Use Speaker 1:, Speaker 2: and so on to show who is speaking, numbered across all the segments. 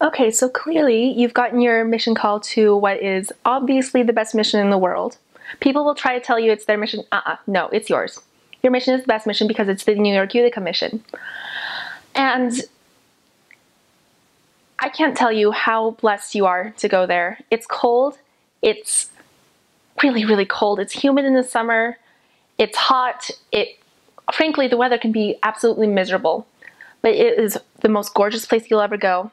Speaker 1: Okay, so clearly you've gotten your mission call to what is obviously the best mission in the world. People will try to tell you it's their mission. No, it's yours. Your mission is the best mission because it's the New York Utica mission. And I can't tell you how blessed you are to go there. It's cold. It's really, really cold. It's humid in the summer. It's hot. Frankly, the weather can be absolutely miserable. But it is the most gorgeous place you'll ever go.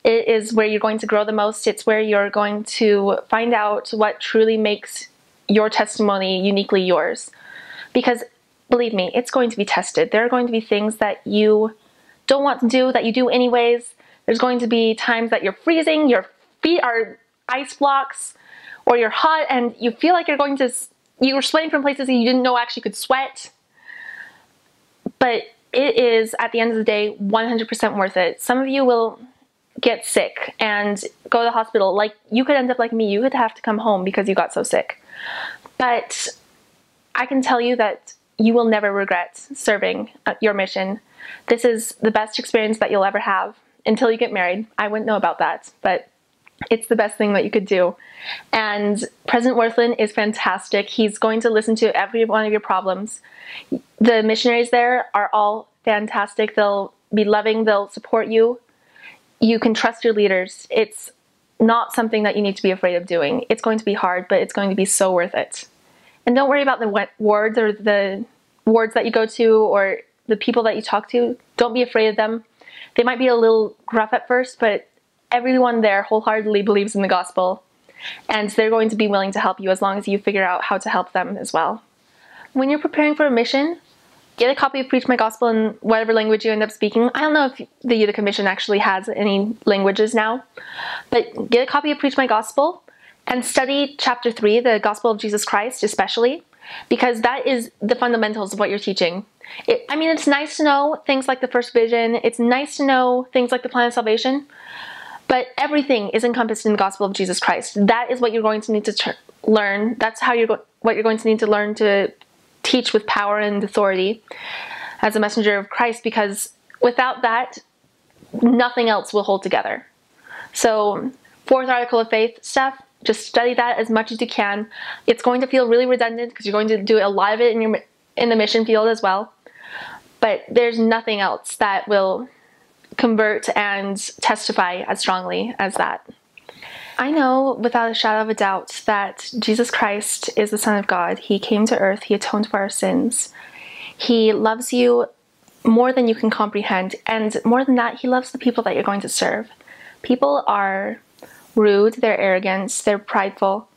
Speaker 1: It is where you're going to grow the most. It's where you're going to find out what truly makes your testimony uniquely yours. Because believe me, it's going to be tested. There are going to be things that you don't want to do that you do anyways. There's going to be times that you're freezing, your feet are ice blocks, or you're hot and you feel like you're sweating from places that you didn't know actually could sweat. But it is, at the end of the day, 100% worth it. Some of you will get sick and go to the hospital. Like, you could end up like me. You could have to come home because you got so sick. But I can tell you that you will never regret serving your mission. This is the best experience that you'll ever have until you get married. I wouldn't know about that, but it's the best thing that you could do. And President Worthland is fantastic. He's going to listen to every one of your problems. The missionaries there are all fantastic. They'll be loving. They'll support you. You can trust your leaders. It's not something that you need to be afraid of doing. It's going to be hard, but it's going to be so worth it. And don't worry about the wards or the wards that you go to or the people that you talk to. Don't be afraid of them. They might be a little rough at first, but everyone there wholeheartedly believes in the gospel. And they're going to be willing to help you as long as you figure out how to help them as well. When you're preparing for a mission, get a copy of Preach My Gospel in whatever language you end up speaking. I don't know if the Utica Mission actually has any languages now, but get a copy of Preach My Gospel and study chapter 3, the Gospel of Jesus Christ especially, because that is the fundamentals of what you're teaching. It's nice to know things like the first vision. It's nice to know things like the plan of salvation, but everything is encompassed in the Gospel of Jesus Christ. That is what you're going to need to learn. That's what you're going to need to learn to teach with power and authority as a messenger of Christ, because without that, nothing else will hold together. So, fourth article of faith stuff, just study that as much as you can. It's going to feel really redundant because you're going to do a lot of it in the mission field as well. But there's nothing else that will convert and testify as strongly as that. I know without a shadow of a doubt that Jesus Christ is the Son of God. He came to earth. He atoned for our sins. He loves you more than you can comprehend. And more than that, he loves the people that you're going to serve. People are rude. They're arrogant. They're prideful.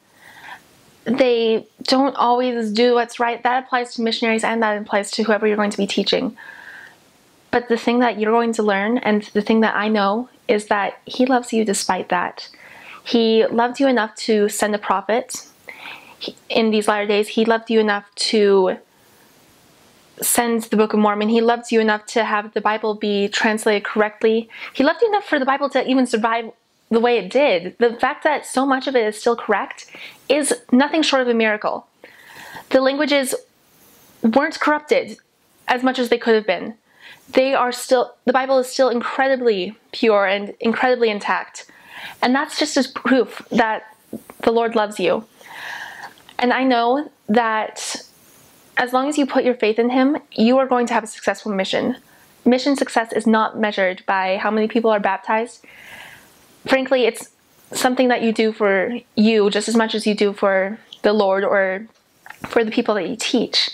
Speaker 1: They don't always do what's right. That applies to missionaries and that applies to whoever you're going to be teaching. But the thing that you're going to learn, and the thing that I know, is that he loves you despite that. He loved you enough to send a prophet. In these latter days, he loved you enough to send the Book of Mormon. He loved you enough to have the Bible be translated correctly. He loved you enough for the Bible to even survive the way it did. The fact that so much of it is still correct is nothing short of a miracle. The languages weren't corrupted as much as they could have been. The Bible is still incredibly pure and incredibly intact. And that's just as proof that the Lord loves you. And I know that as long as you put your faith in him, you are going to have a successful mission. Mission success is not measured by how many people are baptized. Frankly, it's something that you do for you just as much as you do for the Lord or for the people that you teach.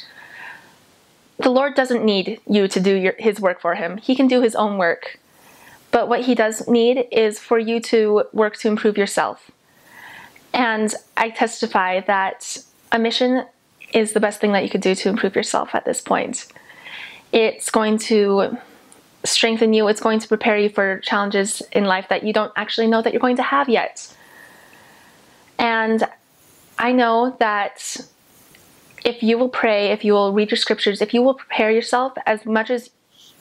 Speaker 1: The Lord doesn't need you to do his work for him. He can do his own work. But what he does need is for you to work to improve yourself. And I testify that a mission is the best thing that you could do to improve yourself at this point. It's going to strengthen you. It's going to prepare you for challenges in life that you don't actually know that you're going to have yet. And I know that if you will pray, if you will read your scriptures, if you will prepare yourself as much as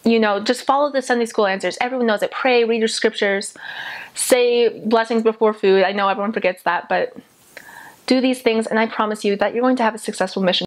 Speaker 1: just follow the Sunday school answers. Everyone knows it. Pray, read your scriptures, say blessings before food. I know everyone forgets that, but do these things and I promise you that you're going to have a successful mission.